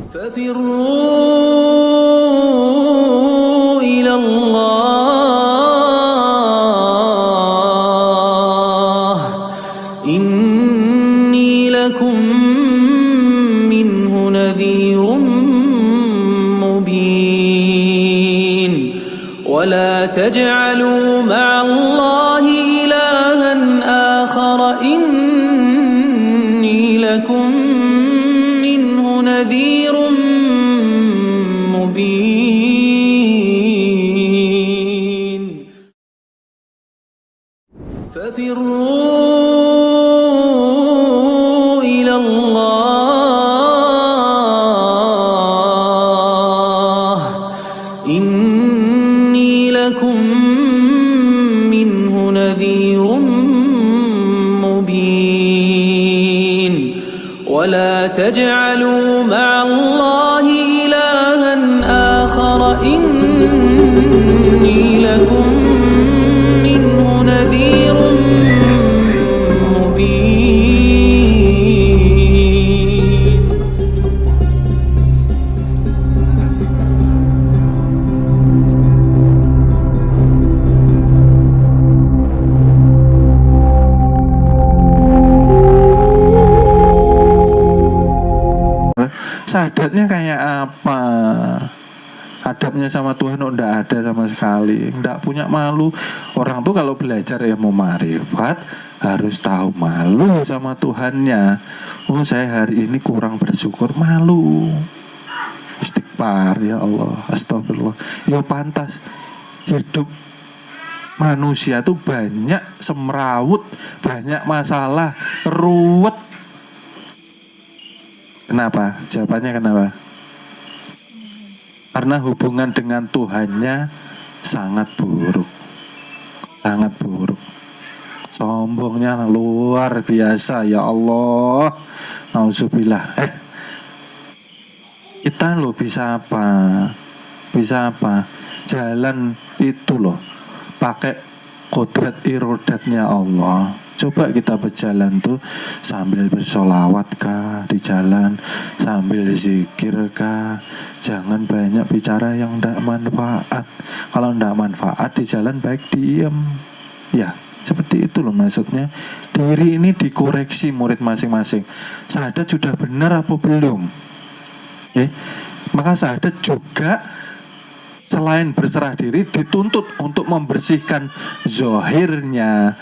ففروا إلى الله إني لكم منه نذير مبين ولا تجعلوا مع الله إلها آخر إني لكم منه نذير مبين ففروا إلى الله إني لكم منه نذير مبين ولا تجعلوا مع الله إلها آخر إني لكم منه نذير مبين Sadatnya kayak apa? Adabnya sama Tuhan enggak ada sama sekali. Enggak punya malu. Orang tuh kalau belajar ilmu ma'rifat harus tahu malu sama Tuhannya. Oh, saya hari ini kurang bersyukur, malu. Istighfar, ya Allah, astagfirullah. Ya pantas hidup manusia tuh banyak semrawut, banyak masalah, ruwet. Kenapa? Jawabannya kenapa? Karena hubungan dengan Tuhannya sangat buruk. Sangat buruk. Sombongnya luar biasa, ya Allah. Nauzubillah. Kita loh bisa apa? Bisa apa? Jalan itu loh pakai kodrat irodatnya Allah. Coba kita berjalan tuh sambil bersolawat kah di jalan, sambil zikir kah. Jangan banyak bicara yang tidak manfaat. Kalau tidak manfaat di jalan baik diem. Ya, seperti itu loh maksudnya. Diri ini dikoreksi murid masing-masing. Syahadat sudah benar apa belum? Maka syahadat juga selain berserah diri dituntut untuk membersihkan zohirnya,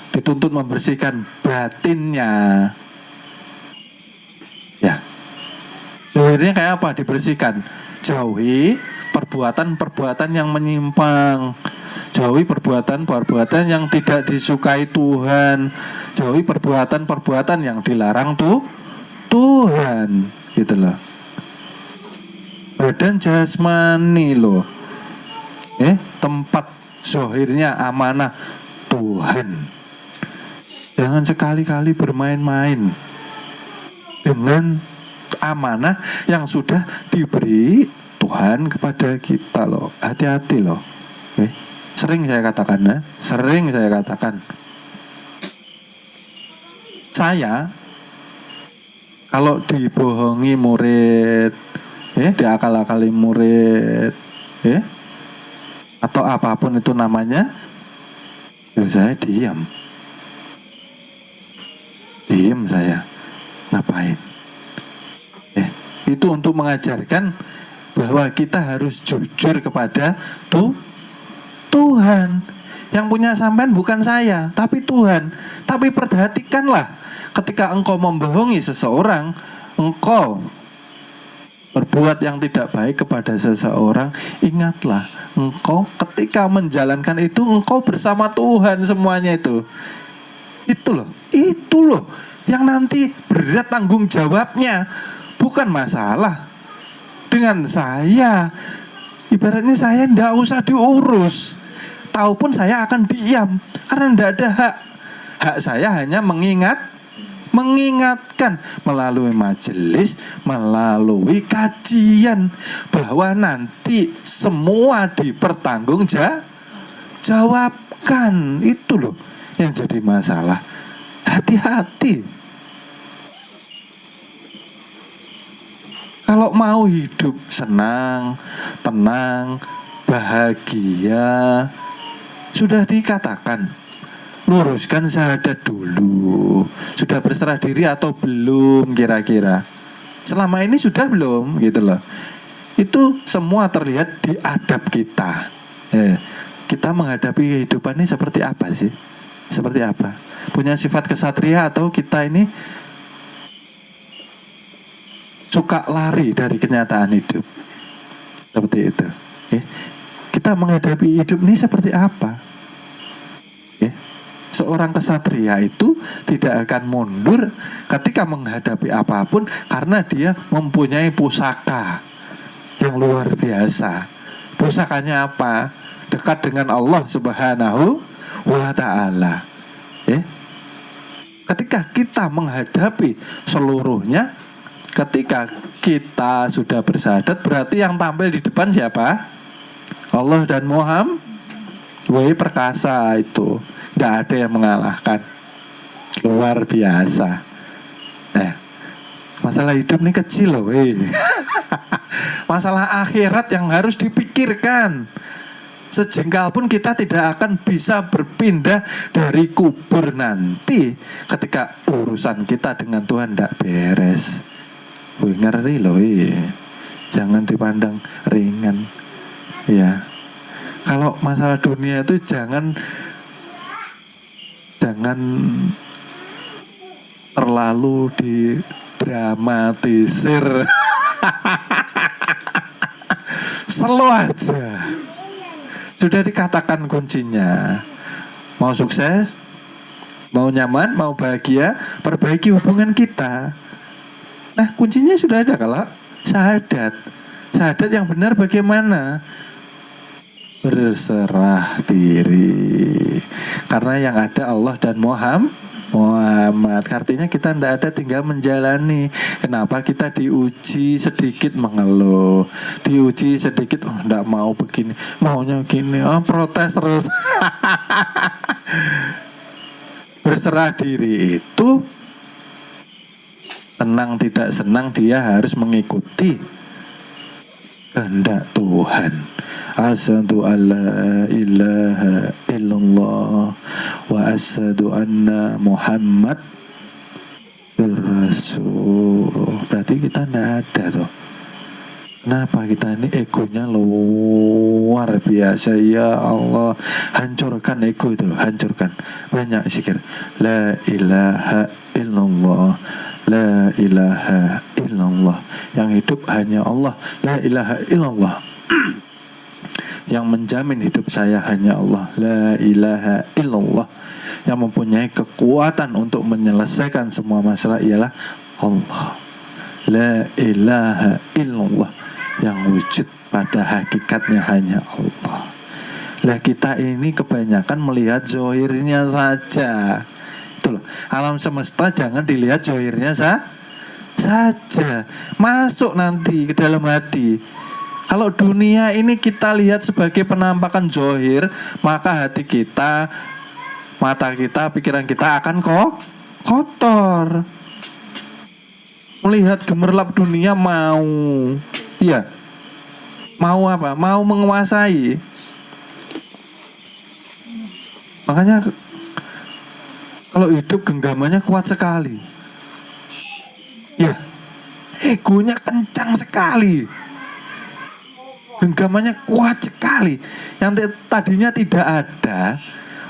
dituntut membersihkan batinnya. Ya, zohirnya kayak apa dibersihkan? Jauhi perbuatan-perbuatan yang menyimpang, jauhi perbuatan-perbuatan yang tidak disukai Tuhan, jauhi perbuatan-perbuatan yang dilarang Tuhan, gitu loh. Badan jasmani loh, tempat zohirnya amanah Tuhan. Jangan sekali-kali bermain-main dengan amanah yang sudah diberi Tuhan kepada kita loh. Hati-hati loh. Sering saya katakan, sering saya katakan. Saya kalau dibohongi murid, diakal-akali murid, atau apapun itu namanya, saya diam saya. Ngapain? Itu untuk mengajarkan bahwa kita harus jujur kepada Tuhan. Yang punya sampean bukan saya, tapi Tuhan. Tapi perhatikanlah, ketika engkau membohongi seseorang, engkau berbuat yang tidak baik kepada seseorang, ingatlah, engkau ketika menjalankan itu, engkau bersama Tuhan semuanya itu. Itu loh yang nanti berat tanggung jawabnya. Bukan masalah dengan saya. Ibaratnya saya tidak usah diurus. Tahu pun saya akan diam, karena tidak ada hak. Hak saya hanya mengingatkan melalui majelis, melalui kajian, bahwa nanti semua dipertanggungjawabkan. Itu loh yang jadi masalah. Hati-hati. Kalau mau hidup senang, tenang, bahagia, sudah dikatakan, luruskan syahadat dulu. Sudah berserah diri atau belum kira-kira? Selama ini sudah belum gitu loh. Itu semua terlihat di adab kita. Kita menghadapi kehidupan ini seperti apa sih? Seperti apa? Punya sifat kesatria atau kita ini suka lari dari kenyataan hidup? Seperti itu. Kita menghadapi hidup ini seperti apa? Seorang kesatria itu tidak akan mundur ketika menghadapi apapun karena dia mempunyai pusaka yang luar biasa. Pusakanya apa? Dekat dengan Allah Subhanahu wa ta'ala. Ketika kita menghadapi seluruhnya, ketika kita sudah bersyahadat, berarti yang tampil di depan siapa? Allah dan Muhammad. Perkasa itu, tidak ada yang mengalahkan. Luar biasa. Masalah hidup ini kecil loh. Masalah akhirat yang harus dipikirkan. Sejengkal pun kita tidak akan bisa berpindah dari kubur nanti ketika urusan kita dengan Tuhan tidak beres. Ngeri loh. Jangan dipandang ringan. Ya. Kalau masalah dunia itu jangan terlalu didramatisir. Slow aja. Sudah dikatakan kuncinya. Mau sukses, mau nyaman, mau bahagia, perbaiki hubungan kita. Nah, kuncinya sudah ada kalau syahadat. Syahadat yang benar bagaimana? Berserah diri. Karena yang ada Allah dan Muhammad. Artinya kita tidak ada, tinggal menjalani. Kenapa kita diuji sedikit mengeluh, diuji sedikit tidak mau begini, maunya gini, protes terus. Berserah diri itu senang tidak senang dia harus mengikuti kehendak Tuhan. Asyhadu alla ilaha illallah wa asyhadu anna Muhammad Rasul. Berarti kita tidak ada tuh. Kenapa kita ini egonya luar biasa? Ya Allah, hancurkan ego itu, hancurkan. Banyak zikir. La ilaha illallah, la ilaha illallah. Yang hidup hanya Allah. La ilaha illallah. Yang menjamin hidup saya hanya Allah. La ilaha illallah. Yang mempunyai kekuatan untuk menyelesaikan semua masalah ialah Allah. La ilaha illallah. Yang wujud pada hakikatnya hanya Allah. Lah kita ini kebanyakan melihat zohirnya saja. Itu loh. Alam semesta jangan dilihat zohirnya saja. Masuk nanti ke dalam hati. Kalau dunia ini kita lihat sebagai penampakan zohir, maka hati kita, mata kita, pikiran kita akan kotor. Melihat gemerlap dunia mau, iya, mau apa? Mau menguasai. Makanya kalau hidup genggamannya kuat sekali. Ya, egonya kencang sekali. Genggamannya kuat sekali. Yang tadinya tidak ada,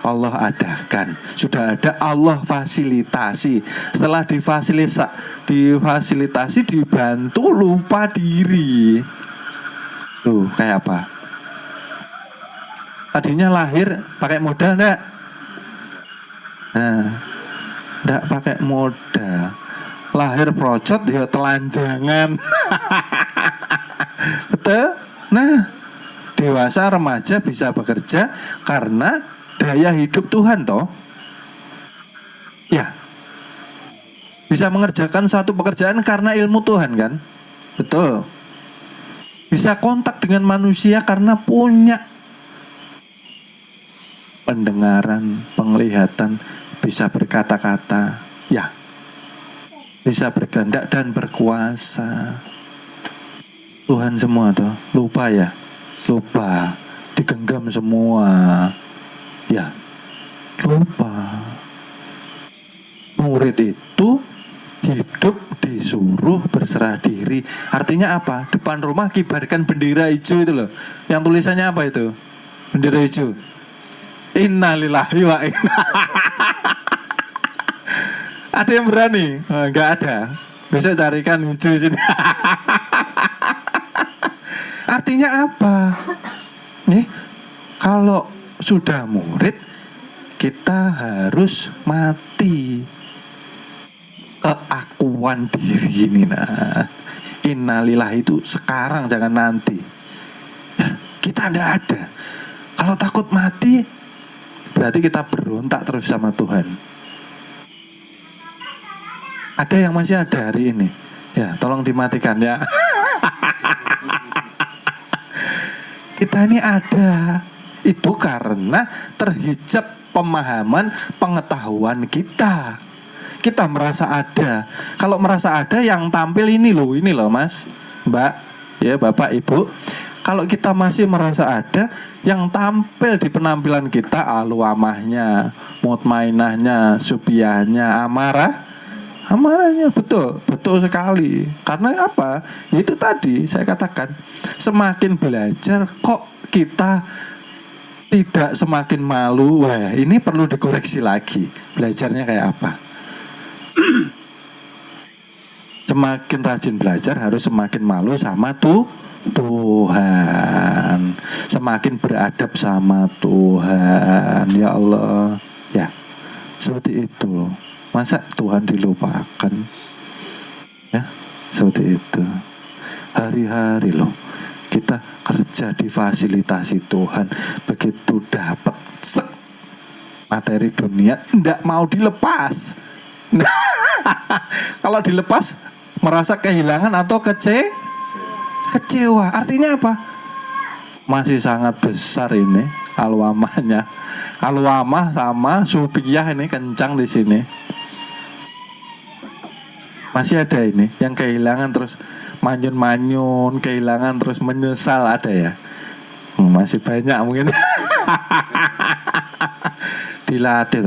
Allah adakan. Sudah ada, Allah fasilitasi. Setelah difasilitasi, dibantu, lupa diri. Tuh, kayak apa? Tadinya lahir pakai modal enggak? Nah, enggak pakai modal. Lahir procot ya telanjangan. Betul? Nah, dewasa remaja bisa bekerja karena daya hidup Tuhan toh. Ya. Bisa mengerjakan satu pekerjaan karena ilmu Tuhan kan? Betul. Bisa kontak dengan manusia karena punya pendengaran, penglihatan, bisa berkata-kata. Ya. Bisa berkehendak dan berkuasa. Tuhan semua toh. Lupa ya. Lupa. Digenggam semua. Ya. Lupa. Murid itu hidup disuruh berserah diri. Artinya apa? Depan rumah kibarkan bendera hijau itu loh. Yang tulisannya apa itu? Bendera hijau. Innalillahi wa inna. Ada yang berani? Oh, enggak ada. Besok carikan hijau sini. Artinya apa? Nih, kalau sudah murid, kita harus mati keakuan diri ini. Nah, innalillah itu sekarang, jangan nanti. Nah, kita tidak ada. Kalau takut mati, berarti kita berontak terus sama Tuhan. Ada yang masih ada hari ini? Ya, tolong dimatikan ya. Kita ini ada. Itu karena terhijab pemahaman pengetahuan kita. Kita merasa ada. Kalau merasa ada, yang tampil ini loh Mas, Mbak, ya Bapak, Ibu. Kalau kita masih merasa ada, yang tampil di penampilan kita aluamahnya, mutmainahnya, subiyahnya, amarahnya, betul sekali. Karena apa? Itu tadi saya katakan, semakin belajar kok kita tidak semakin malu. Wah, ini perlu dikoreksi lagi. Belajarnya kayak apa? Semakin rajin belajar harus semakin malu sama Tuhan, semakin beradab sama Tuhan. Ya Allah, ya seperti itu. Masa Tuhan dilupakan? Ya seperti itu. Hari-hari loh kita kerja difasilitasi Tuhan, begitu dapat materi dunia tidak mau dilepas. Kalau dilepas merasa kehilangan atau kecewa. Artinya apa? Masih sangat besar ini alwamahnya. Alwamah sama subiyah ini kencang di sini. Masih ada ini yang kehilangan terus manyun-manyun, kehilangan terus menyesal, ada ya? Masih banyak mungkin. Dilatih.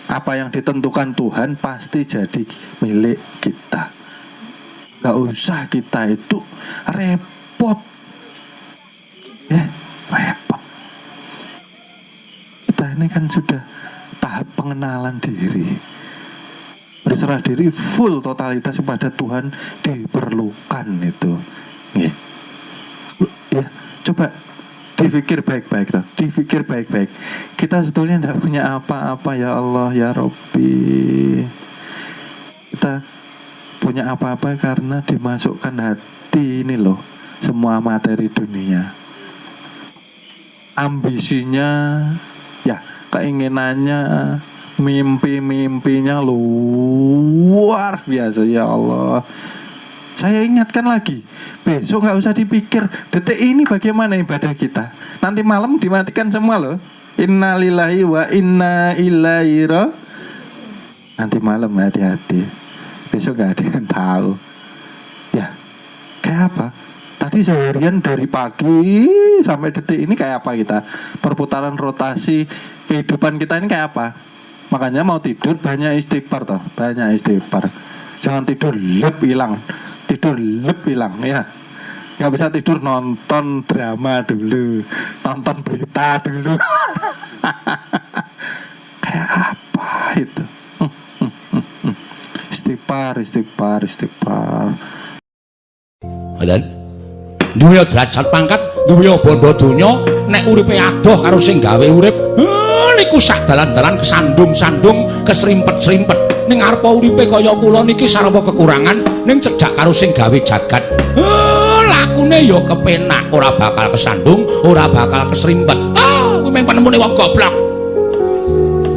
Apa yang ditentukan Tuhan pasti jadi milik kita. Gak usah kita itu repot. Ya, repot. Kita ini kan sudah tahap pengenalan diri. Berserah diri full totalitas kepada Tuhan diperlukan itu. Ya, coba dipikir baik-baik. Kita sebetulnya tidak punya apa-apa, ya Allah, ya Rabbi. Kita punya apa-apa karena dimasukkan hati ini loh, semua materi dunia. Ambisinya, ya keinginannya, mimpi-mimpinya luar biasa, ya Allah. Saya ingatkan lagi, besok gak usah dipikir detik ini bagaimana ibadah kita. Nanti malam dimatikan semua loh. Innalillahi wa inna ilaihi raji'un. Nanti malam hati-hati. Besok gak ada yang tahu. Ya, kayak apa? Tadi seharian dari pagi sampai detik ini kayak apa kita? Perputaran rotasi kehidupan kita ini kayak apa? Makanya mau tidur banyak istighfar toh, banyak istighfar. Jangan tidur hilang ya. Gak bisa tidur nonton drama dulu, nonton berita dulu. Kayak apa itu? Istighfar. Dan duwe derajat pangkat, duwe bondo donya, nek uripe adoh karo sing gawe urip, niku sak dalan-dalan kesandung-sandung, kesrimpet-srimpet. Ning arepa uripe kaya kula niki sarwa kekurangan, ning cedhak karo sing gawe jagat. Lakune ya kepenak, ora bakal kesandung, ora bakal kesrimpet. Kuwi mung penemune wong goblok.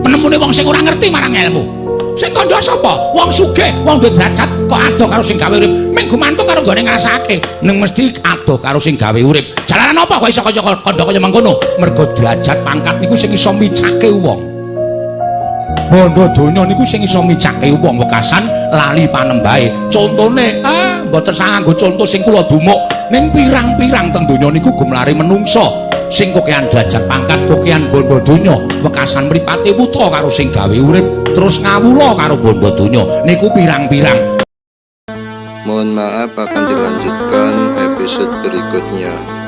Penemune wong sing ora ngerti marang ilmu. Sing kandha sapa? Wong sugih, wong duwe derajat kok adoh karo sing gawe urip. Ming gumantung karo gone ngrasake. Ning mesti adoh karo sing gawe urip. Jalaran apa kok iso kaya kandha kaya mangkono? Mergo derajat pangkat niku sing iso micake wong. bondo donya niku sing iso micake wong wekasan lali panembahe. Contone mboten sanganggo conto sing kula dumuk ning pirang-pirang teng donya niku gumlare menungso sing kokean derajat pangkat kokean bondo donya wekasan mripate wuta karo sing gawe urip terus ngawula karo bondo donya niku pirang-pirang. Mohon maaf akan dilanjutkan episode berikutnya.